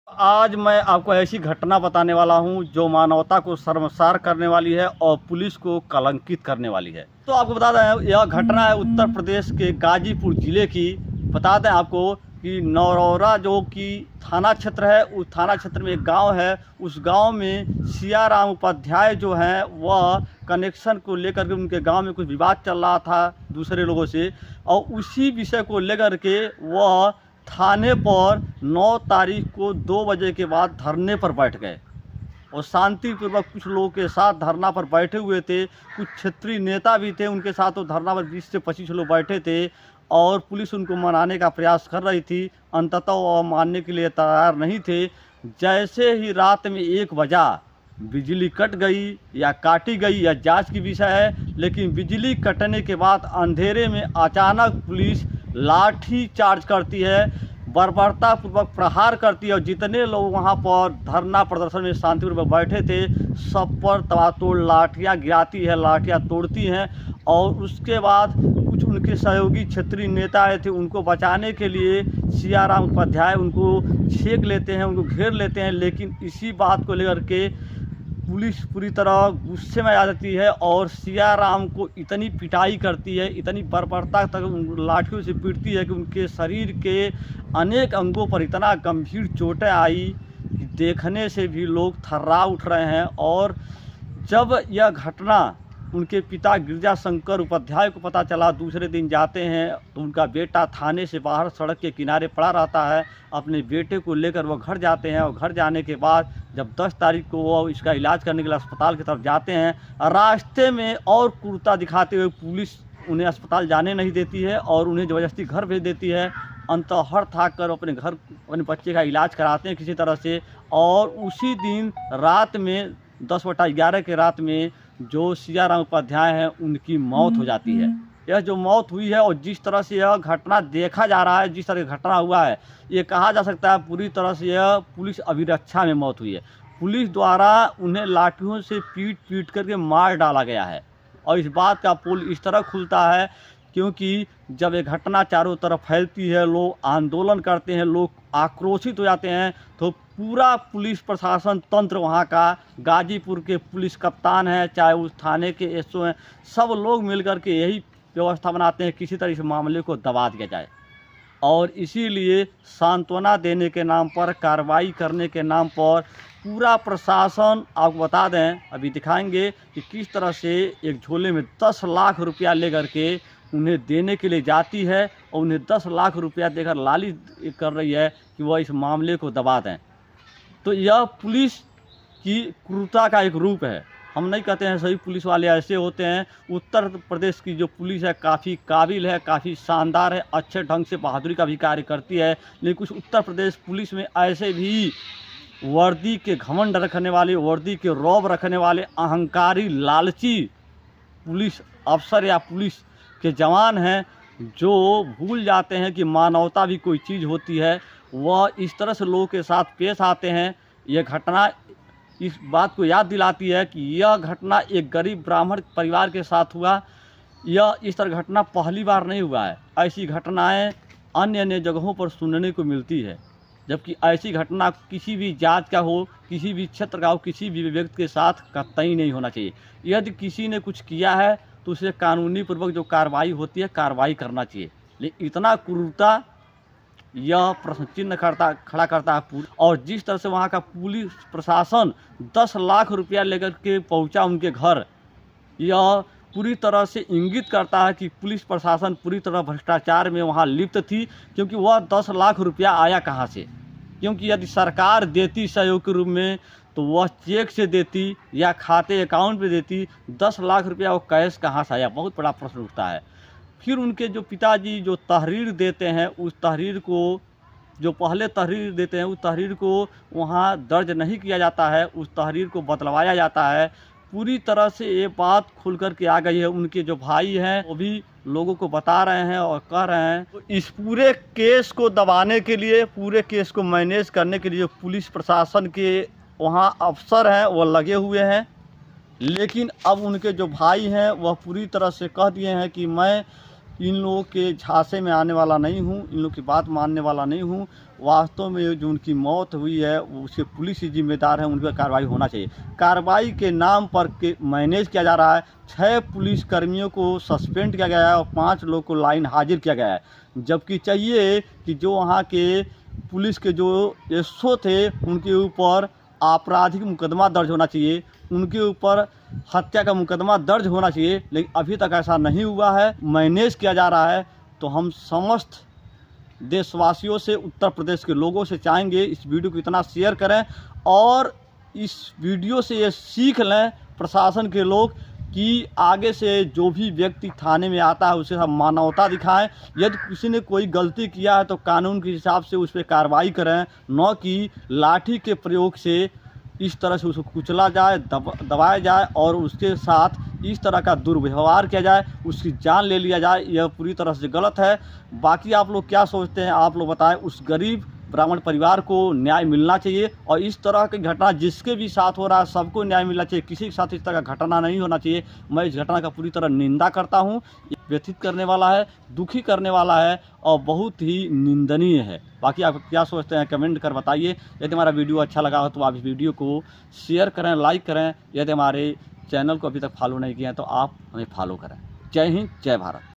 आज मैं आपको ऐसी घटना बताने वाला हूं जो मानवता को शर्मसार करने वाली है और पुलिस को कलंकित करने वाली है। तो आपको बता दें, यह घटना है उत्तर प्रदेश के गाजीपुर ज़िले की। बता दें आपको कि नौरौरा जो कि थाना क्षेत्र है, उस थाना क्षेत्र में एक गांव है। उस गांव में सियाराम उपाध्याय जो हैं वह कनेक्शन को लेकर के उनके गांव में कुछ विवाद चल रहा था दूसरे लोगों से, और उसी विषय को लेकर के वह थाने पर 9 तारीख को 2 बजे के बाद धरने पर बैठ गए और शांतिपूर्वक कुछ लोगों के साथ धरना पर बैठे हुए थे। कुछ क्षेत्रीय नेता भी थे उनके साथ, वो धरना पर 20 से 25 लोग बैठे थे और पुलिस उनको मनाने का प्रयास कर रही थी। अंततः वो मानने के लिए तैयार नहीं थे। जैसे ही रात में 1 बजा, बिजली कट गई या काटी गई या जांच की विषय है, लेकिन बिजली कटने के बाद अंधेरे में अचानक पुलिस लाठी चार्ज करती है, बर्बरतापूर्वक प्रहार करती है और जितने लोग वहां पर धरना प्रदर्शन में शांतिपूर्वक बैठे थे सब पर तबातोड़ लाठियां गिराती है, लाठियां तोड़ती हैं। और उसके बाद कुछ उनके सहयोगी क्षेत्रीय नेता आए थे, उनको बचाने के लिए सियाराम उपाध्याय उनको छेक लेते हैं, उनको घेर लेते हैं। लेकिन इसी बात को लेकर के पुलिस पूरी तरह गुस्से में आ जाती है और सियाराम को इतनी पिटाई करती है, इतनी बर्बरता तक लाठियों से पीटती है कि उनके शरीर के अनेक अंगों पर इतना गंभीर चोटें आई कि देखने से भी लोग थर्रा उठ रहे हैं। और जब यह घटना उनके पिता गिरजाशंकर उपाध्याय को पता चला, दूसरे दिन जाते हैं तो उनका बेटा थाने से बाहर सड़क के किनारे पड़ा रहता है। अपने बेटे को लेकर वो घर जाते हैं और घर जाने के बाद जब 10 तारीख को वो इसका इलाज करने के लिए अस्पताल की तरफ जाते हैं, रास्ते में और क्रूरता दिखाते हुए पुलिस उन्हें अस्पताल जाने नहीं देती है और उन्हें ज़बरदस्ती घर भेज देती है। अंततः हर थाक कर अपने घर अपने बच्चे का इलाज कराते हैं किसी तरह से। और उसी दिन रात में 10/11 के रात में जो सियाराम उपाध्याय हैं उनकी मौत हो जाती है। यह जो मौत हुई है और जिस तरह से यह घटना देखा जा रहा है, जिस तरह की घटना हुआ है, ये कहा जा सकता है पूरी तरह से यह पुलिस अभिरक्षा में मौत हुई है। पुलिस द्वारा उन्हें लाठियों से पीट पीट करके मार डाला गया है। और इस बात का पोल इस तरह खुलता है क्योंकि जब ये घटना चारों तरफ फैलती है, लोग आंदोलन करते हैं, लोग आक्रोशित हो जाते हैं, तो पूरा पुलिस प्रशासन तंत्र वहाँ का, गाजीपुर के पुलिस कप्तान हैं, चाहे उस थाने के एसओ हैं, सब लोग मिलकर के यही व्यवस्था बनाते हैं किसी तरह इस मामले को दबा दिया जाए। और इसीलिए सांत्वना देने के नाम पर, कार्रवाई करने के नाम पर पूरा प्रशासन, आपको बता दें अभी दिखाएंगे कि किस तरह से एक झोले में 10 लाख रुपया लेकर के उन्हें देने के लिए जाती है और उन्हें 10 लाख रुपया देकर लालच कर रही है कि वह इस मामले को दबा दें। तो यह पुलिस की क्रूरता का एक रूप है। हम नहीं कहते हैं सभी पुलिस वाले ऐसे होते हैं। उत्तर प्रदेश की जो पुलिस है काफ़ी काबिल है, काफ़ी शानदार है, अच्छे ढंग से बहादुरी का भी कार्य करती है। लेकिन कुछ उत्तर प्रदेश पुलिस में ऐसे भी वर्दी के घमंड रखने वाले, वर्दी के रौब रखने वाले, अहंकारी, लालची पुलिस अफसर या पुलिस के जवान हैं जो भूल जाते हैं कि मानवता भी कोई चीज़ होती है। वह इस तरह से लोगों के साथ पेश आते हैं। यह घटना इस बात को याद दिलाती है कि यह घटना एक गरीब ब्राह्मण परिवार के साथ हुआ। यह इस तरह घटना पहली बार नहीं हुआ है। ऐसी घटनाएं अन्य अन्य जगहों पर सुनने को मिलती है, जबकि ऐसी घटना किसी भी जात का हो, किसी भी क्षेत्र का हो, किसी भी व्यक्ति के साथ कतई नहीं होना चाहिए। यदि किसी ने कुछ किया है तो उसे कानूनी पूर्वक जो कार्रवाई होती है, कार्रवाई करना चाहिए। लेकिन इतना क्रूरता यह प्रश्न चिन्ह खड़ा करता है। और जिस तरह से वहाँ का पुलिस प्रशासन 10 लाख रुपया लेकर के पहुँचा उनके घर, यह पूरी तरह से इंगित करता है कि पुलिस प्रशासन पूरी तरह भ्रष्टाचार में वहाँ लिप्त थी। क्योंकि वह 10 लाख रुपया आया कहाँ से? क्योंकि यदि सरकार देती सहयोग के रूप में तो वह चेक से देती या खाते अकाउंट पे देती। 10 लाख रुपया वो कैश कहाँ से आया? बहुत बड़ा प्रश्न उठता है। फिर उनके जो पिताजी जो तहरीर देते हैं, उस तहरीर को जो पहले तहरीर देते हैं उस तहरीर को वहाँ दर्ज नहीं किया जाता है, उस तहरीर को बदलवाया जाता है। पूरी तरह से ये बात खुल कर के आ गई है। उनके जो भाई हैं वो भी लोगों को बता रहे हैं और कह रहे हैं। तो इस पूरे केस को दबाने के लिए, पूरे केस को मैनेज करने के लिए पुलिस प्रशासन के वहाँ अफसर हैं वो लगे हुए हैं। लेकिन अब उनके जो भाई हैं वह पूरी तरह से कह दिए हैं कि मैं इन लोगों के झांसे में आने वाला नहीं हूँ, इन लोगों की बात मानने वाला नहीं हूँ। वास्तव में जो उनकी मौत हुई है उसके पुलिस ही जिम्मेदार है, उन पर कार्रवाई होना चाहिए। कार्रवाई के नाम पर मैनेज किया जा रहा है। 6 पुलिसकर्मियों को सस्पेंड किया गया है और 5 लोग को लाइन हाजिर किया गया है, जबकि चाहिए कि जो वहाँ के पुलिस के जो एसओ थे उनके ऊपर आपराधिक मुकदमा दर्ज होना चाहिए, उनके ऊपर हत्या का मुकदमा दर्ज होना चाहिए, लेकिन अभी तक ऐसा नहीं हुआ है, मैनेज किया जा रहा है। तो हम समस्त देशवासियों से, उत्तर प्रदेश के लोगों से चाहेंगे इस वीडियो को इतना शेयर करें और इस वीडियो से ये सीख लें प्रशासन के लोग कि आगे से जो भी व्यक्ति थाने में आता है उसे हम मानवता दिखाएं। यदि किसी ने कोई गलती किया है तो कानून के हिसाब से उस पर कार्रवाई करें, न कि लाठी के प्रयोग से इस तरह से उसको कुचला जाए, दबाया जाए और उसके साथ इस तरह का दुर्व्यवहार किया जाए, उसकी जान ले लिया जाए। यह पूरी तरह से गलत है। बाकी आप लोग क्या सोचते हैं, आप लोग बताएं। उस गरीब ब्राह्मण परिवार को न्याय मिलना चाहिए और इस तरह की घटना जिसके भी साथ हो रहा है सबको न्याय मिलना चाहिए। किसी के साथ इस तरह का घटना नहीं होना चाहिए। मैं इस घटना का पूरी तरह निंदा करता हूँ। व्यथित करने वाला है, दुखी करने वाला है और बहुत ही निंदनीय है। बाकी आप क्या सोचते हैं कमेंट कर बताइए। यदि हमारा वीडियो अच्छा लगा हो तो आप इस वीडियो को शेयर करें, लाइक करें। यदि हमारे चैनल को अभी तक फॉलो नहीं किया है तो आप हमें फॉलो करें। जय हिंद, जय भारत।